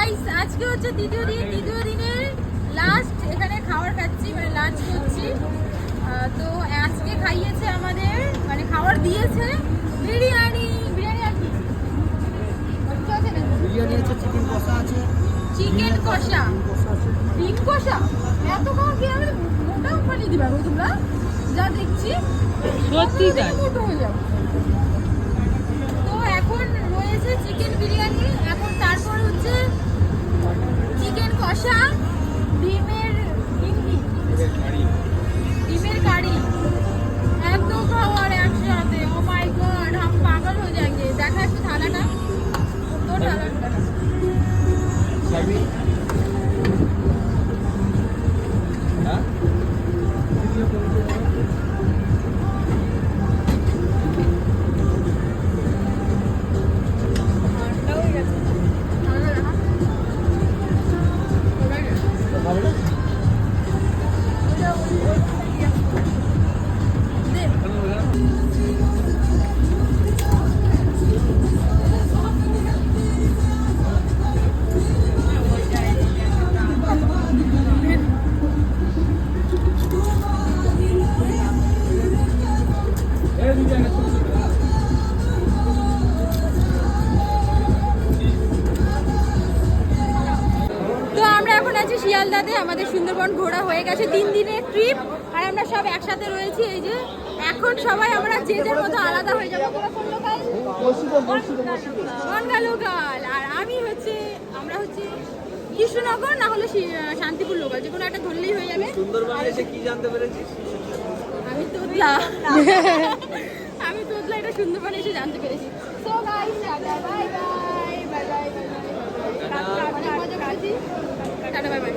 Guys আজকে হচ্ছে দ্বিতীয় দিনের লাস্ট এখানে খাবার খাচ্ছি, মানে লাঞ্চ করছি। তো আজকে খাইয়েছে আমাদের, মানে খাবার দিয়েছে বিরিয়ানি। বিরিয়ানি আর কি বিরিয়ানি আছে, চিকেন কষা আছে, চিকেন কষা, ডিম কষা। এত খাওয়া কি আমি মোটা পানি দিবা গো তোমরা? যা দেখছি সত্যি তাই। মোটো হয়ে যাবে। তো এখন রয়েছে চিকেন বিরিয়ানি, এখন তারপর হচ্ছে চিকেন কষা, ডিমের ডিমের কারি। এত খাওয়ার একসাথে, ও মাই গড, हम पागल हो जाएंगे। দেখা একটু থালাটা, তো থালাটা শিয়ালদাতে। আমাদের সুন্দরবন ঘোরা হয়ে গেছে 3 দিনের ট্রিপ, আর আমরা সব একসাথে রয়েছি। এই যে এখন সবাই আমরা যে যার মতো আলাদা হয়ে যাবো। বনগা লোকাল, আর আমি হচ্ছে, আমরা হচ্ছে কৃষ্ণনগর, না হলে শান্তিপুর লোকাল, যে কোনো একটা ধরলেই হয়ে যাবে। সুন্দরবনে এসে কি জানতে পেরেছিস? আমি তোতলা আমি তোতলা, এটা সুন্দরবনে এসে জানতে পেরেছি। So guys, tata bye bye, bye bye, অনেক মজা করেছি, টাটা বাই বাই।